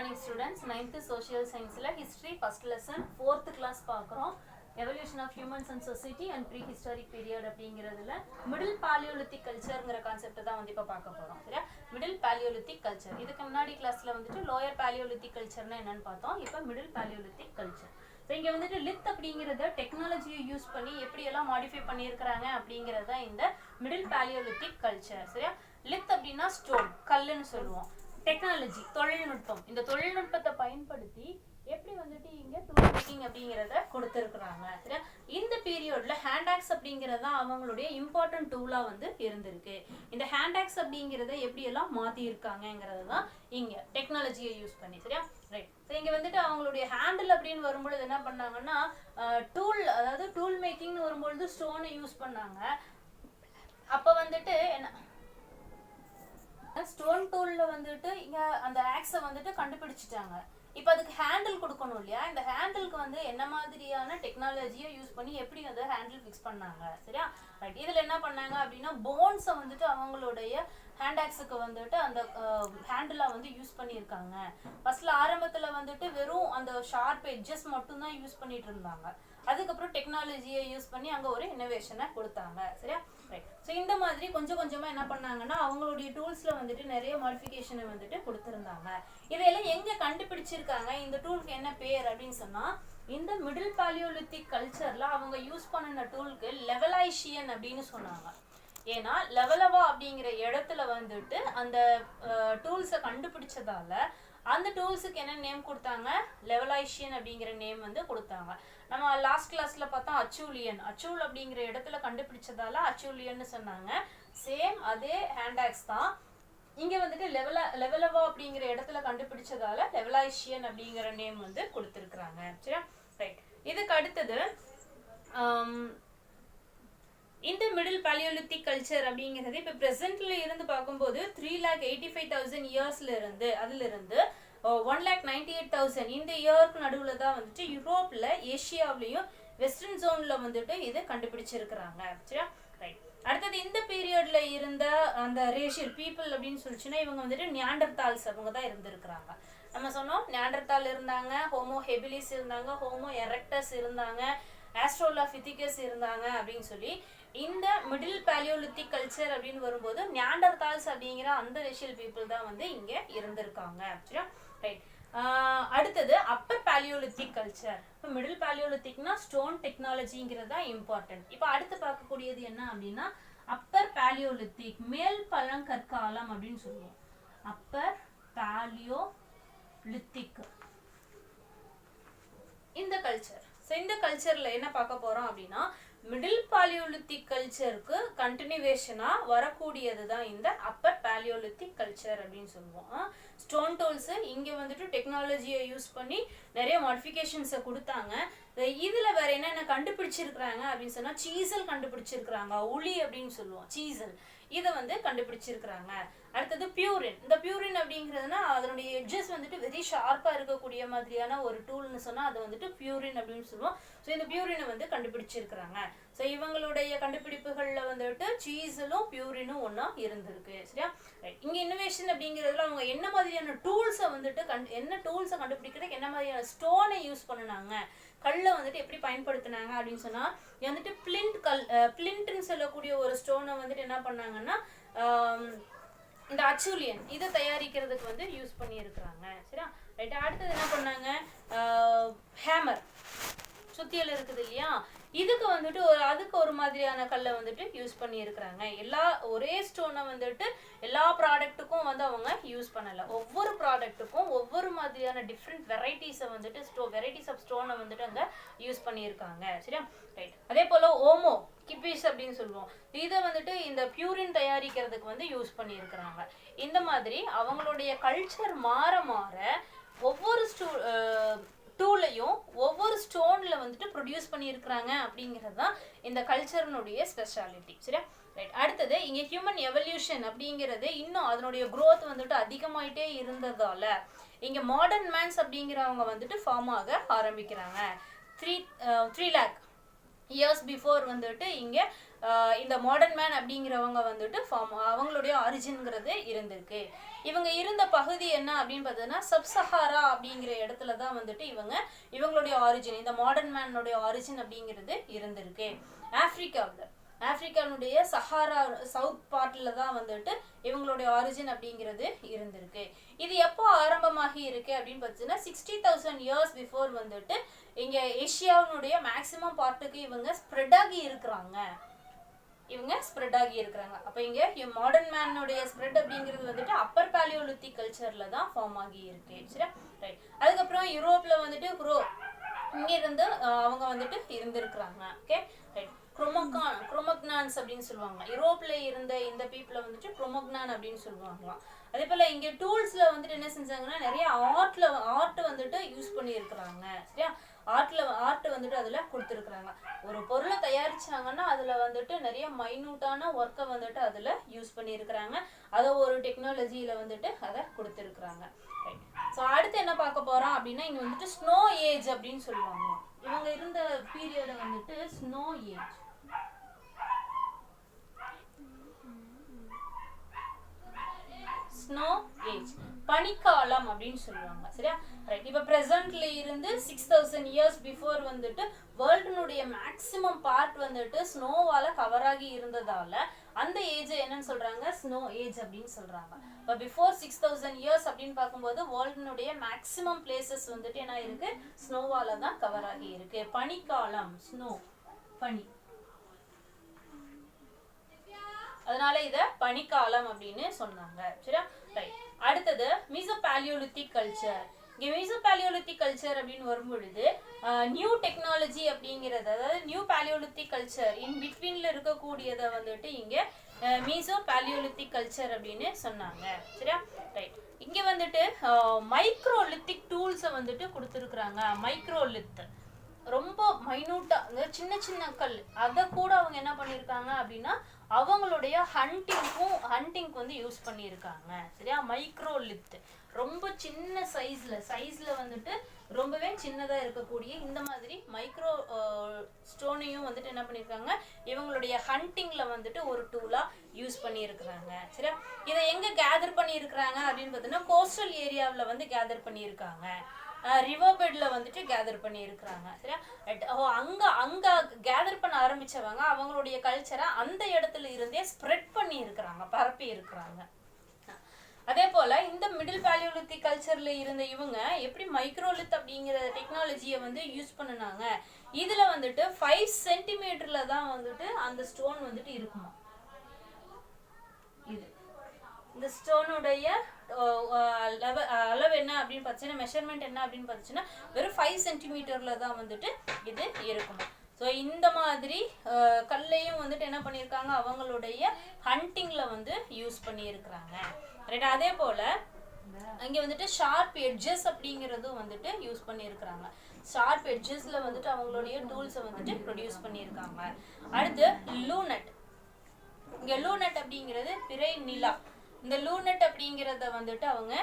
morning students. 9th social science la history first lesson 4th class paakrom. Evolution of humans and society and prehistoric period அப்படிங்கிறதுல middle paleolithic cultureங்கிற concept தான் வந்து இப்ப பார்க்க போறோம். சரியா? middle paleolithic culture. இதுக்கு முன்னாடி கிளாஸ்ல வந்துட்டு lower paleolithic cultureனா என்னன்னு பார்த்தோம். இப்போ middle paleolithic culture. ஸோ இங்கே வந்துட்டு லித் அப்படிங்கிறத டெக்னாலஜியை யூஸ் பண்ணி எப்படியெல்லாம் மாடிஃபை பண்ணியிருக்கிறாங்க அப்படிங்கிறத இந்த மிடில் பேலியோலித்திக் கல்ச்சர். சரியா? லித் அப்படின்னா ஸ்டோன், கல்லுன்னு சொல்லுவோம். டெக்னாலஜி, தொழில்நுட்பம். இந்த தொழில்நுட்பத்தை பயன்படுத்தி எப்படி வந்துட்டு இங்க டூல் மேக்கிங் அப்படிங்கிறத கொடுத்துருக்குறாங்க. சரியா? இந்த பீரியட்ல ஹேண்ட் ஆக்ஸ் அப்படிங்கிறது தான் அவங்களுடைய இம்பார்ட்டன்ட் டூலா வந்து இருந்திருக்கு. இந்த ஹேண்ட் ஆக்ஸ் அப்படிங்கிறத எப்படி எல்லாம் மாத்தி இருக்காங்கிறது தான் இங்க டெக்னாலஜியை யூஸ் பண்ணி. சரியா? ரைட். ஸோ இங்க வந்துட்டு அவங்களுடைய ஹேண்டில் அப்படின்னு வரும்பொழுது என்ன பண்ணாங்கன்னா டூல், அதாவது டூல் மேக்கிங்னு வரும்பொழுது ஸ்டோனை யூஸ் பண்ணாங்க. அப்ப வந்துட்டு என்ன ஸ்டோன் டூல்ல வந்துட்டு இங்க அந்த ஆக்ஸை வந்துட்டு கண்டுபிடிச்சிட்டாங்க. இப்போ அதுக்கு ஹேண்டில் கொடுக்கணும் இல்லையா? இந்த ஹேண்டிலுக்கு வந்து என்ன மாதிரியான டெக்னாலஜியை யூஸ் பண்ணி எப்படி அந்த ஹேண்டில் ஃபிக்ஸ் பண்ணாங்க. சரியா? ரைட். இதில் என்ன பண்ணாங்க அப்படின்னா போன்ஸை வந்துட்டு அவங்களுடைய ஹேண்ட் ஆக்ஸுக்கு வந்துட்டு அந்த ஹேண்டிலாக வந்து யூஸ் பண்ணியிருக்காங்க. ஃபர்ஸ்ட்ல ஆரம்பத்தில் வந்துட்டு வெறும் அந்த ஷார்ப் எட்ஜஸ் மட்டும்தான் யூஸ் பண்ணிட்டு இருந்தாங்க. அதுக்கப்புறம் டெக்னாலஜியை யூஸ் பண்ணி அங்கே ஒரு இன்னோவேஷனை கொடுத்தாங்க. சரியா? ரைட். ஸோ இந்த மாதிரி கொஞ்சம் கொஞ்சமாக என்ன பண்ணாங்கன்னா அவங்களுடைய டூல்ஸில் வந்துட்டு நிறைய மாடிஃபிகேஷனை வந்துட்டு கொடுத்துருந்தாங்க. இதையெல்லாம் எங்கே கண்டுபிடிச்சிருக்காங்க, இந்த டூலுக்கு என்ன பேர் அப்படின்னு சொன்னால் இந்த மிடில் பாலியோலித்திக் கல்ச்சரில் அவங்க யூஸ் பண்ணின டூலுக்கு லெவலைஷியன் அப்படின்னு சொன்னாங்க. ஏன்னா லெவலவா அப்படிங்கிற இடத்துல வந்துட்டு அந்த டூல்ஸை கண்டுபிடிச்சதால அந்த டூல்ஸுக்கு என்ன நேம் கொடுத்தாங்க, லெவலைஷியன் அப்படிங்கிற நேம் வந்து கொடுத்தாங்க. நம்ம லாஸ்ட் கிளாஸ்ல பார்த்தோம் அச்சூலியன், அச்சூல் அப்படிங்கிற இடத்துல கண்டுபிடிச்சதால அச்சூலியன்னு சொன்னாங்க. சேம் அதே ஹேண்ட் ஆக்ஸ் தான் இங்க வந்துட்டு லெவலவா அப்படிங்கிற இடத்துல கண்டுபிடிச்சதால லெவலைஷியன் அப்படிங்கிற நேம் வந்து கொடுத்துருக்குறாங்க. சரியா? ரைட். இதுக்கு அடுத்தது இந்த மிடில் பாலியோலித்திக் கல்ச்சர் அப்படிங்கிறது இப்போ ப்ரெசென்ட்ல இருந்து பார்க்கும்போது 3,85,000 இயர்ஸ்ல இருந்து அதிலிருந்து 1,98,000 இந்த இயருக்கு நடுவில் தான் வந்துட்டு யூரோப்ல, ஏஷியாவிலையும் வெஸ்டர்ன் ஜோன்ல வந்துட்டு இது கண்டுபிடிச்சிருக்கிறாங்க. சரியா? ரைட். அடுத்தது இந்த பீரியட்ல இருந்த அந்த ரேஷியல் பீப்புள் அப்படின்னு சொல்லிச்சுன்னா இவங்க வந்துட்டு நியாண்டர்தால்ஸ் அவங்க தான் இருந்திருக்கிறாங்க. நம்ம சொன்னோம் நியாண்டர்தால் இருந்தாங்க, ஹோமோ ஹெபிலிஸ் இருந்தாங்க, ஹோமோ எரெக்டஸ் இருந்தாங்க, ஆஸ்ட்ரோலாபிதிகஸ் இருந்தாங்க அப்படின்னு சொல்லி இந்த மிடில் பாலியோலித்திக் கல்ச்சர் அப்படின்னு வரும்போது நியாண்டர்தால்ஸ் அப்படிங்கிற அந்த ரேஷியல் பீப்புள் தான் வந்து இங்க இருந்திருக்காங்க. சரியா? ரைட். அடுத்தது அப்பர் பாலியோலித்திக் கல்ச்சர். இப்போ மிடில் பாலியோலித்திக்னா ஸ்டோன் டெக்னாலஜிங்கிறது தான் இம்பார்ட்டன்ட். இப்போ அடுத்து பார்க்கக்கூடியது என்ன அப்படின்னா அப்பர் பாலியோலித்திக், மேல் பழங்கற்காலம் அப்படின்னு சொல்லுவோம். அப்பர் பாலியோலித்திக் இந்த கல்ச்சர். ஸோ இந்த கல்ச்சரில் என்ன பார்க்க போகிறோம் அப்படின்னா மிடில் பாலியோலித்திக் கல்ச்சருக்கு கண்டினியூவேஷனாக வரக்கூடியது தான் இந்த அப்பர் பாலியோலித்திக் கல்ச்சர் அப்படின்னு சொல்லுவோம். ஸ்டோன் டூல்ஸு இங்கே வந்துட்டு டெக்னாலஜியை யூஸ் பண்ணி நிறைய மாடிஃபிகேஷன்ஸை கொடுத்தாங்க. இதில் வேற என்னென்ன கண்டுபிடிச்சிருக்கிறாங்க அப்படின்னு சொன்னால் சீசல் கண்டுபிடிச்சிருக்கிறாங்க, உளி அப்படின்னு சொல்லுவோம், சீசல் இதை வந்து கண்டுபிடிச்சிருக்கிறாங்க. அடுத்தது பியூரின். இந்த பியூரின் அப்படிங்கிறதுனா அதனுடைய எட்ஜஸ் வந்துட்டு வெரி ஷார்ப்பாக இருக்கக்கூடிய மாதிரியான ஒரு டூல்னு சொன்னால் அது வந்துட்டு பியூரின் அப்படின்னு சொல்லுவோம். ஸோ இந்த பியூரினை வந்து கண்டுபிடிச்சிருக்கிறாங்க. ஸோ இவங்களுடைய கண்டுபிடிப்புகளில் வந்துட்டு சீசலும் பியூரினும் ஒன்றா இருந்திருக்கு. சரியா? ரைட். இங்கே இன்னோவேஷன் அப்படிங்கிறதுல அவங்க என்ன மாதிரியான டூல்ஸை வந்துட்டு என்ன டூல்ஸை கண்டுபிடிக்கிறதுக்கு என்ன மாதிரியான ஸ்டோனை யூஸ் பண்ணினாங்க, கல்லை வந்துட்டு எப்படி பயன்படுத்தினாங்க அப்படின்னு சொன்னால் வந்துட்டு பிளிண்ட்னு சொல்லக்கூடிய ஒரு ஸ்டோனை வந்துட்டு என்ன பண்ணாங்கன்னா இந்த அச்சூலியன் இதை தயாரிக்கிறதுக்கு வந்து யூஸ் பண்ணி இருக்கிறாங்க. சரியா? ரைட். அடுத்தது என்ன பண்ணாங்க, ஹேமர், சுத்தியல் இருக்குது இல்லையா, இதுக்கு வந்துட்டு அதுக்கு ஒரு மாதிரியான கல்லை வந்துட்டு யூஸ் பண்ணி இருக்கிறாங்க. ஒரே ஸ்டோனை வந்துட்டு எல்லா ப்ராடக்ட்டுக்கும் வந்து அவங்க யூஸ் பண்ணலை. ஒவ்வொரு ப்ராடக்ட்டுக்கும் ஒவ்வொரு மாதிரியான டிஃப்ரெண்ட் வெரைட்டிஸை வந்துட்டு வெரைட்டிஸ் ஆஃப் ஸ்டோனை வந்துட்டு அங்கே யூஸ் பண்ணியிருக்காங்க. சரியா? ரைட். அதே போல் ஓமோ கிப்பிஸ் அப்படின்னு சொல்லுவோம், இதை வந்துட்டு இந்த பியூரின் தயாரிக்கிறதுக்கு வந்து யூஸ் பண்ணியிருக்கிறாங்க. இந்த மாதிரி அவங்களுடைய கல்ச்சர் மாற மாற ஒவ்வொரு டூலையும் ஒவ்வொரு ஸ்டோன்ல வந்துட்டு ப்ரொடியூஸ் பண்ணியிருக்கிறாங்க அப்படிங்கிறது தான் இந்த கல்ச்சர்னுடைய ஸ்பெஷாலிட்டி. சரியா? ரைட். அடுத்தது இங்கே ஹியூமன் எவல்யூஷன் அப்படிங்கிறது இன்னும் அதனுடைய க்ரோத் வந்துட்டு அதிகமாயிட்டே இருந்ததால இங்கே மாடர்ன் மேன்ஸ் அப்படிங்கிறவங்க வந்துட்டு ஃபார்ம் ஆக ஆரம்பிக்கிறாங்க. 3 lakh இயர்ஸ் பிஃபோர் வந்துட்டு இங்கே இந்த மாடர்ன் மேன் அப்படிங்கிறவங்க வந்துட்டு அவங்களுடைய ஆரிஜின்ங்கிறது இருந்திருக்கு. இவங்க இருந்த பகுதி என்ன அப்படின்னு பார்த்தீங்கன்னா சப்சஹாரா அப்படிங்கிற இடத்துல தான் வந்துட்டு இவங்களுடைய ஆரிஜின், இந்த மாடர்ன் மேனுடைய ஆரிஜின் அப்படிங்கிறது இருந்திருக்கு. ஆப்பிரிக்காவுடைய சஹாரா சவுத் பார்ட்ல தான் வந்துட்டு இவங்களுடைய ஆரிஜின் அப்படிங்கிறது இருந்திருக்கு. இது எப்போ ஆரம்பமாகி இருக்கு அப்படின்னு பார்த்தீங்கன்னா 60,000 years பிஃபோர் வந்துட்டு இங்க ஏசியாவுடைய மேக்சிமம் பார்ட்டுக்கு இவங்க ஸ்ப்ரெட் ஆகி இருக்கிறாங்க. அப்ப இங்க மாடர்ன் மேனுடைய ஸ்ப்ரெட் அப்படிங்கிறது வந்துட்டு அப்பர் பாலியோலித்திக் கல்ச்சர்ல தான் ஃபார்ம் ஆகி இருக்கு. சரி, ரைட். அதுக்கப்புறம் யூரோப்ல வந்துட்டு இங்க இருந்து அவங்க வந்துட்டு இருந்திருக்கிறாங்க. Okay, right. குரோமக்னான்ஸ் அப்படின்னு சொல்லுவாங்க. யூரோப்ல இருந்த இந்த பீப்புளை வந்துட்டு குரோமக்னான் அப்படின்னு சொல்லுவாங்களாம். அதே போல இங்க டூல்ஸ்ல வந்துட்டு என்ன செஞ்சாங்கன்னா நிறைய ஆர்ட் வந்துட்டு யூஸ் பண்ணி இருக்கிறாங்க. சரியா, ஆர்ட் வந்துட்டு அதுல கொடுத்துருக்குறாங்க. ஒரு பொருளை தயாரிச்சாங்கன்னா அதுல வந்துட்டு நிறைய மைனூட்டான ஒர்க்கை வந்துட்டு அதுல யூஸ் பண்ணி இருக்கிறாங்க. அதை ஒரு டெக்னாலஜியில வந்துட்டு அதை கொடுத்துருக்குறாங்க. ஸோ அடுத்து என்ன பார்க்க போறோம் அப்படின்னா இங்க வந்துட்டு ஸ்னோ ஏஜ் அப்படின்னு சொல்லுவாங்க. இவங்க இருந்த பீரியட வந்துட்டு ஸ்னோ ஏஜ். ஸ்னோ ஏஜ் பனிக்காலம் அப்படின்னு சொல்லுவாங்க. சரியா, ரைட். இப்ப பிரசன்ட்ல இருந்து 6,000 years பிஃபோர் வந்துட்டு வேர்ல்டுனுடைய மேக்சிமம் பார்ட் வந்துட்டு ஸ்னோவால கவர் ஆகி இருந்ததால அந்த ஏஜ் என்னன்னு சொல்றாங்க, ஸ்னோ ஏஜ் அப்படின்னு சொல்றாங்க. இப்ப பிஃபோர் 6,000 years அப்படின்னு பார்க்கும்போது வேர்ல்டுனுடைய மேக்சிமம் பிளேசஸ் வந்துட்டு என்ன இருக்கு, ஸ்னோவால தான் கவர் ஆகி இருக்கு. பனிக்காலம், ஸ்னோ, பனி, அதனால இத பனிக்காலம் அப்படின்னு சொன்னாங்க. சரியா, ரைட். அடுத்தது மீசோபாலியோலித்திக் கல்ச்சர். இங்க மீசோபாலியோலித்திக் கல்ச்சர் அப்படின்னு வரும்பொழுது நியூ டெக்னாலஜி அப்படிங்கிறது, அதாவது நியூ பாலியோலித்திக் கல்ச்சர் இன் பிட்வீன்ல இருக்கக்கூடியதை வந்துட்டு இங்க மீசோபாலியோலித்திக் கல்ச்சர் அப்படின்னு சொன்னாங்க. சரியா, ரைட். இங்க வந்துட்டு மைக்ரோலித்திக் டூல்ஸை வந்துட்டு கொடுத்துருக்குறாங்க. மைக்ரோலித் ரொம்ப மைனூட்டா, சின்ன சின்ன கல், அதை கூட அவங்க என்ன பண்ணியிருக்காங்க அப்படின்னா அவங்களுடைய ஹண்டிங்க்கு வந்து யூஸ் பண்ணியிருக்காங்க. சரியா, மைக்ரோலித் ரொம்ப சின்ன சைஸ்ல வந்துட்டு ரொம்பவே சின்னதா இருக்கக்கூடிய இந்த மாதிரி மைக்ரோ ஸ்டோனையும் வந்துட்டு என்ன பண்ணியிருக்காங்க இவங்களுடைய ஹண்டிங்ல வந்துட்டு ஒரு டூலா யூஸ் பண்ணியிருக்கிறாங்க. சரியா, இதை எங்க கேதர் பண்ணியிருக்கிறாங்க அப்படின்னு பார்த்தீங்கன்னா கோஸ்டல் ஏரியாவில் வந்து கேதர் பண்ணியிருக்காங்க. ரிவர் பெட்ல வந்துட்டு கேதர் பண்ணி இருக்கிறாங்க. சரியா, அங்க கேதர் பண்ண ஆரம்பிச்சவங்க அவங்களுடைய கல்ச்சரை அந்த இடத்துல இருந்தே ஸ்ப்ரெட் பண்ணி இருக்கிறாங்க, பரப்பி இருக்கிறாங்க. அதே போல இந்த மிடில் பாலியோலித்திக் கல்ச்சர்ல இருந்த இவங்க எப்படி மைக்ரோலித் அப்படிங்கிற டெக்னாலஜியை வந்து யூஸ் பண்ணுனாங்க. இதுல வந்துட்டு 5 சென்டிமீட்டர்ல தான் வந்துட்டு அந்த ஸ்டோன் வந்துட்டு இருக்குமா. இது இந்த ஸ்டோனுடைய அளவு என்ன அப்படின்னு பார்த்தீங்கன்னா, மெஷர்மெண்ட் என்ன அப்படின்னு பார்த்தீங்கன்னா வெறும் 5 சென்டிமீட்டர்ல தான் வந்துட்டு இது இருக்கும். ஸோ இந்த மாதிரி கல்லையும் வந்துட்டு என்ன பண்ணியிருக்காங்க அவங்களுடைய ஹண்டிங்ல வந்து யூஸ் பண்ணியிருக்கிறாங்க. ரைட். அதே போல அங்கே வந்துட்டு ஷார்ப் எட்ஜஸ் அப்படிங்கிறதும் வந்துட்டு யூஸ் பண்ணியிருக்கிறாங்க. ஷார்ப் எட்ஜஸ்ல வந்துட்டு அவங்களுடைய டூல்ஸை வந்துட்டு ப்ரொடியூஸ் பண்ணியிருக்காங்க. அடுத்து லூனட். இங்க லூனட் அப்படிங்கிறது பிறை நிலா. இந்த லூனட் அப்படிங்கிறத வந்துட்டு அவங்க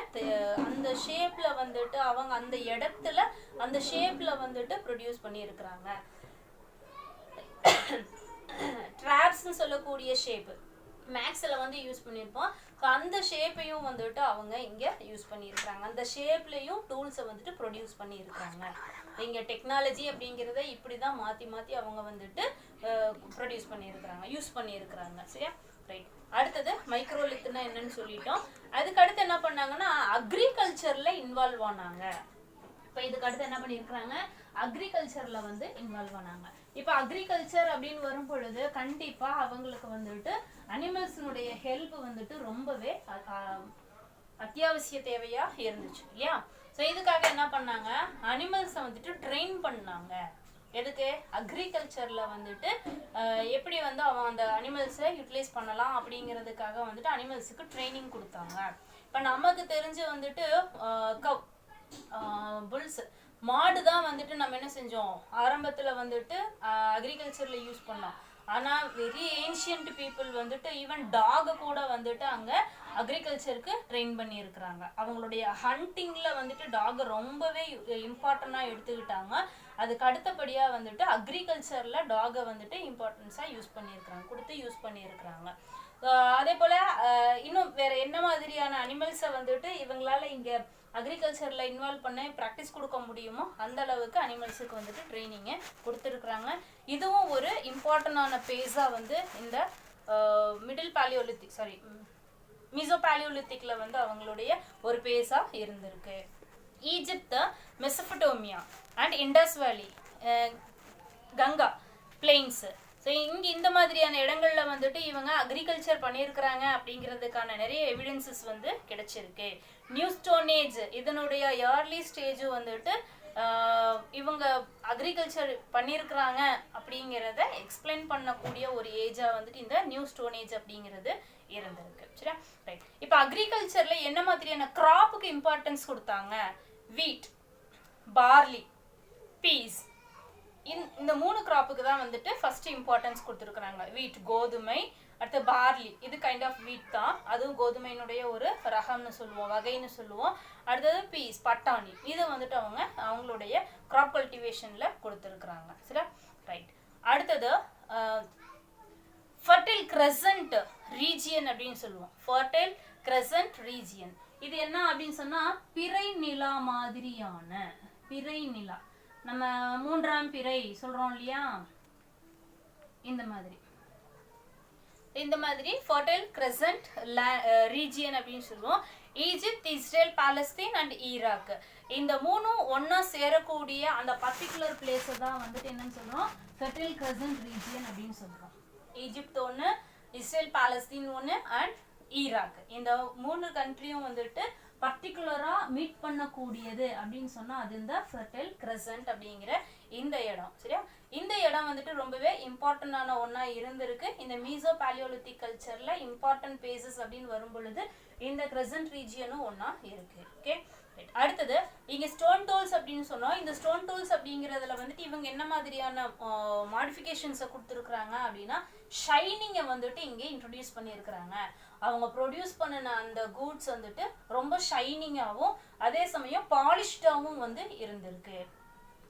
அந்த ஷேப்ல வந்துட்டு அவங்க அந்த இடத்துல அந்த ஷேப்ல வந்துட்டு ப்ரொடியூஸ் பண்ணியிருக்கிறாங்க. ட்ராப்ஸ்ன்னு சொல்லக்கூடிய ஷேப் மேக்ஸ்ல வந்து யூஸ் பண்ணியிருப்போம். அந்த ஷேப்பையும் வந்துட்டு அவங்க இங்க யூஸ் பண்ணியிருக்கிறாங்க. அந்த ஷேப்லையும் டூல்ஸை வந்துட்டு ப்ரொடியூஸ் பண்ணியிருக்கிறாங்க. இங்க டெக்னாலஜி அப்படிங்கிறத இப்படிதான் மாத்தி அவங்க வந்துட்டு ப்ரொடியூஸ் பண்ணியிருக்கிறாங்க, யூஸ் பண்ணியிருக்கிறாங்க. சரியா, ரைட். அடுத்தது மைக்ரோலித்னா என்னன்னு சொல்லிட்டோம். அதுக்கு அடுத்து என்ன பண்ணாங்கன்னா அக்ரிகல்ச்சர்ல இன்வால்வ் ஆனாங்க. இப்ப இதுக்கு அடுத்து என்ன பண்ணியிருக்கிறாங்க, அக்ரிகல்ச்சர்ல வந்து இன்வால்வ் ஆனாங்க. இப்ப அக்ரிகல்ச்சர் அப்படின்னு வரும் பொழுது கண்டிப்பா அவங்களுக்கு வந்துட்டு அனிமல்ஸ்னுடைய ஹெல்ப் வந்துட்டு ரொம்பவே அத்தியாவசிய தேவையா இருந்துச்சு இல்லையா. ஸோ இதுக்காக என்ன பண்ணாங்க, அனிமல்ஸை வந்துட்டு ட்ரெயின் பண்ணாங்க. எதுக்கு, அக்ரிகல்ச்சர்ல வந்துட்டு எப்படி வந்து அவன் அந்த அனிமல்ஸை யூட்டிலைஸ் பண்ணலாம் அப்படிங்கிறதுக்காக வந்துட்டு அனிமல்ஸுக்கு ட்ரைனிங் கொடுத்தாங்க. இப்போ நமக்கு தெரிஞ்சு வந்துட்டு புல்ஸ் மாடு தான் வந்துட்டு நம்ம என்ன செஞ்சோம் ஆரம்பத்துல வந்துட்டு அக்ரிகல்ச்சர்ல யூஸ் பண்ணோம். ஆனால் வெரி ஏன்ஷியன்ட் பீப்புள் வந்துட்டு ஈவன் டாகை கூட வந்துட்டு அங்கே அக்ரிகல்ச்சருக்கு ட்ரெயின் பண்ணியிருக்கிறாங்க. அவங்களுடைய ஹண்டிங்கில் வந்துட்டு டாகை ரொம்பவே இம்பார்ட்டண்ட்டாக எடுத்துக்கிட்டாங்க. அதுக்கு அடுத்தபடியாக வந்துட்டு அக்ரிகல்ச்சரில் டாகை வந்துட்டு இம்பார்ட்டன்ஸாக யூஸ் பண்ணியிருக்கிறாங்க. அதே போல் இன்னும் வேறு என்ன மாதிரியான அனிமல்ஸை வந்துட்டு இவங்களால இங்கே அக்ரிகல்ச்சரில் இன்வால்வ் பண்ண ப்ராக்டிஸ் கொடுக்க முடியுமோ அந்த அளவுக்கு அனிமல்ஸுக்கு வந்துட்டு ட்ரைனிங்கை கொடுத்துருக்குறாங்க. இதுவும் ஒரு இம்பார்ட்டண்டான பேஸாக வந்து இந்த மீசோபாலியோலித்திக்ல வந்து அவங்களுடைய ஒரு பேஸாக இருந்திருக்கு. ஈஜிப்த், மெசபடோமியா அண்ட் இண்டஸ் வேலி, கங்கா பிளெயின்ஸு, ஸோ இங்கே இந்த மாதிரியான இடங்கள்ல வந்துட்டு இவங்க அக்ரிகல்ச்சர் பண்ணியிருக்கிறாங்க அப்படிங்கிறதுக்கான நிறைய எவிடன்சஸ் வந்து கிடைச்சிருக்கு. நியூ ஸ்டோன் ஏஜ் இதனுடைய ஏர்லி ஸ்டேஜ் வந்துட்டு இவங்க அக்ரிகல்ச்சர் பண்ணியிருக்கிறாங்க அப்படிங்கிறத எக்ஸ்பிளைன் பண்ணக்கூடிய ஒரு ஏஜாக வந்துட்டு இந்த நியூ ஸ்டோன் ஏஜ் அப்படிங்கிறது இருந்திருக்கு. சரியா, ரைட். இப்போ அக்ரிகல்ச்சரில் என்ன மாதிரியான கிராப்புக்கு இம்பார்ட்டன்ஸ் கொடுத்தாங்க? வீட், பார்லி, பீஸ், இந்த 3 கிராப்புக்கு தான் வந்துட்டு ஃபர்ஸ்ட் இம்பார்ட்டன்ஸ் கொடுத்துருக்குறாங்க. வீட் கோதுமை, அடுத்து பார்லி இது கைண்ட் ஆஃப் வீட் தான், அதுவும் கோதுமையினுடைய ஒரு ரகம்னு சொல்லுவோம், வகைன்னு சொல்லுவோம். அடுத்தது பீஸ் பட்டாணி, இதை வந்துட்டு அவங்களுடைய கிராப் கல்டிவேஷனில் கொடுத்துருக்குறாங்க. சரியா, ரைட். அடுத்தது ஃபர்டைல் கிரசன்ட் ரீஜியன் அப்படின்னு சொல்லுவோம். ஃபர்டைல் கிரசன்ட் ரீஜியன் இது என்ன அப்படின்னு சொன்னால் பிறை நிலா மாதிரியான பிறை நிலா, நம்ம 3ஆம் பிறை சொல்றோம் இல்லையா, இந்த மாதிரி ஃபர்டைல் கிரசன்ட் ரீஜியன் அப்படின்னு சொல்லுவோம். Egypt, Israel, Palestine and Iraq இந்த 3ம் ஒன்னா சேரக்கூடிய அந்த பர்டிகுலர் பிளேஸை தான் வந்துட்டு என்னன்னு சொல்றோம்? ஃபர்டைல் கிரசன்ட் ரீஜியன் அப்படின்னு சொல்றோம். ஈஜிப்த் ஒன்று, இஸ்ரேல் பாலஸ்தீன் ஒன்று அண்ட் ஈராக், இந்த 3 கண்ட்ரியும் வந்துட்டு பர்டிகுலரா மீட் பண்ணக்கூடியது அப்படின்னு சொன்னா அது இந்த ஃபர்டைல் கிரசன்ட் அப்படிங்கிற இந்த இடம். சரியா, இந்த இடம் வந்துட்டு ரொம்பவே இம்பார்ட்டன்டான ஒன்னா இருந்திருக்கு. இந்த மீசோபாலியோலித்திக் கல்ச்சர்ல இம்பார்ட்டன்ட் பேசஸ் அப்படின்னு வரும் பொழுது இந்த கிரசன்ட் ரீஜியனும் ஒன்னா இருக்கு. ஓகே, அடுத்தது இங்க ஸ்டோன் டூல்ஸ் அப்படின்னு சொன்னோம். இந்த ஸ்டோன் டூல்ஸ் அப்படிங்கிறதுல வந்துட்டு இவங்க என்ன மாதிரியான மாடிஃபிகேஷன்ஸை கொடுத்துருக்குறாங்க அப்படின்னா ஷைனிங்கை வந்துட்டு இங்கே இன்ட்ரடியூஸ் பண்ணியிருக்கிறாங்க. அவங்க ப்ரொடியூஸ் பண்ணின அந்த கூட்ஸ் வந்துட்டு ரொம்ப ஷைனிங்காகவும் அதே சமயம் பாலிஷ்டாகவும் வந்து இருந்திருக்கு.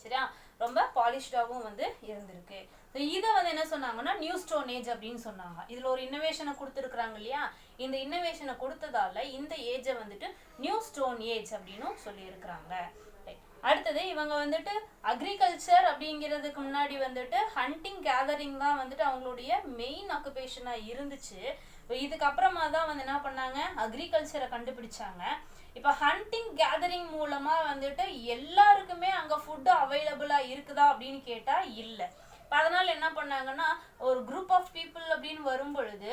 சரியா, ரொம்ப பாலிஷ்டாகவும் வந்து இருந்திருக்கு. இதை வந்து என்ன சொன்னாங்கன்னா நியூ ஸ்டோன் ஏஜ் அப்படின்னு சொன்னாங்க. இதுல ஒரு இன்னோவேஷனை கொடுத்துருக்குறாங்க இல்லையா, இந்த இன்னோவேஷனை கொடுத்ததால இந்த ஏஜை வந்துட்டு நியூ ஸ்டோன் ஏஜ் அப்படின்னு சொல்லியிருக்கிறாங்க. அடுத்தது இவங்க வந்துட்டு அக்ரிகல்ச்சர் அப்படிங்கிறதுக்கு முன்னாடி வந்துட்டு ஹண்டிங் கேதரிங் தான் வந்துட்டு அவங்களுடைய மெயின் ஆக்குபேஷனா இருந்துச்சு. இதுக்கப்புறமா தான் வந்து என்ன பண்ணாங்க, அக்ரிகல்ச்சரை கண்டுபிடிச்சாங்க. இப்போ ஹண்டிங் கேதரிங் மூலமா வந்துட்டு எல்லாருக்குமே அங்க ஃபுட்டு அவைலபிளா இருக்குதா அப்படின்னு கேட்டா இல்லை. இப்போ அதனால என்ன பண்ணாங்கன்னா ஒரு குரூப் ஆஃப் பீப்புள் அப்படின்னு வரும் பொழுது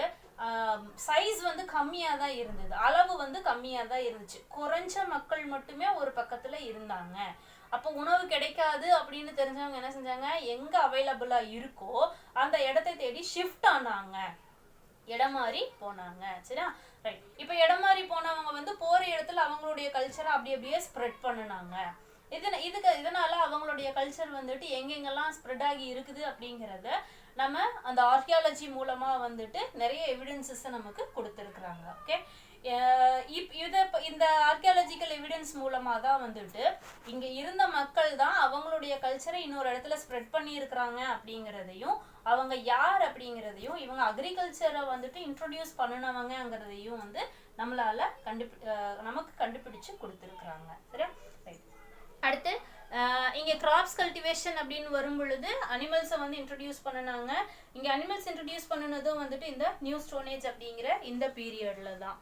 சைஸ் வந்து கம்மியாக தான் இருந்தது, அளவு வந்து கம்மியாக தான் இருந்துச்சு. குறைஞ்ச மக்கள் மட்டுமே ஒரு பக்கத்துல இருந்தாங்க. அப்போ உணவு கிடைக்காது அப்படின்னு தெரிஞ்சவங்க என்ன செஞ்சாங்க, எங்க அவைலபிளா இருக்கோ அந்த இடத்தை தேடி ஷிஃப்ட் ஆனாங்க, இடம் மாறி போனாங்க. சரியா, ரைட். இப்போ இடம் மாறி போனவங்க வந்து போற இடத்துல அவங்களுடைய கல்ச்சரை அப்படியே ஸ்ப்ரெட் பண்ணினாங்க. இதனால அவங்களுடைய கல்ச்சர் வந்துட்டு எங்கெங்கெல்லாம் ஸ்ப்ரெட் ஆகி இருக்குது அப்படிங்கிறத நம்ம அந்த ஆர்கியாலஜி மூலமா வந்துட்டு நிறைய எவிடன்சஸ் நமக்கு கொடுத்துருக்குறாங்க. ஓகே, இந்த ஆர்கியாலஜிக்கல் எவிடன்ஸ் மூலமா தான் வந்துட்டு இங்க இருந்த மக்கள் தான் அவங்களுடைய கல்ச்சரை இன்னொரு இடத்துல ஸ்ப்ரெட் பண்ணி இருக்கிறாங்க அப்படிங்கிறதையும், அவங்க யார் அப்படிங்கிறதையும், இவங்க அக்ரிகல்ச்சரை வந்துட்டு இன்ட்ரோடியூஸ் பண்ணினவங்கிறதையும் வந்து நம்மளால நமக்கு கண்டுபிடிச்சு கொடுத்துருக்குறாங்க. சரியா, அடுத்து இங்க கிராப்ஸ் கல்டிவேஷன் அப்படின்னு வரும் பொழுது அனிமல்ஸை வந்து இன்ட்ரடியூஸ் பண்ணினாங்க. இங்க அனிமல்ஸ் இன்ட்ரடியூஸ் பண்ணினதும் வந்துட்டு இந்த நியூ ஸ்டோன் ஏஜ் அப்படிங்கிற இந்த பீரியட்ல தான்.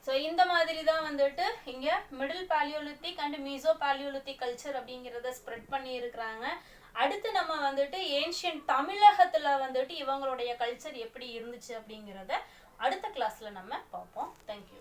ஸோ இந்த மாதிரி தான் வந்துட்டு இங்க middle paleolithic and meso paleolithic culture அப்படிங்கிறத ஸ்ப்ரெட் பண்ணி இருக்கிறாங்க. அடுத்து நம்ம வந்துட்டு ஏன்ஷியன்ட் தமிழகத்துல வந்துட்டு இவங்களுடைய கல்ச்சர் எப்படி இருந்துச்சு அப்படிங்கிறத அடுத்த கிளாஸ்ல நம்ம பார்ப்போம். தேங்க்யூ.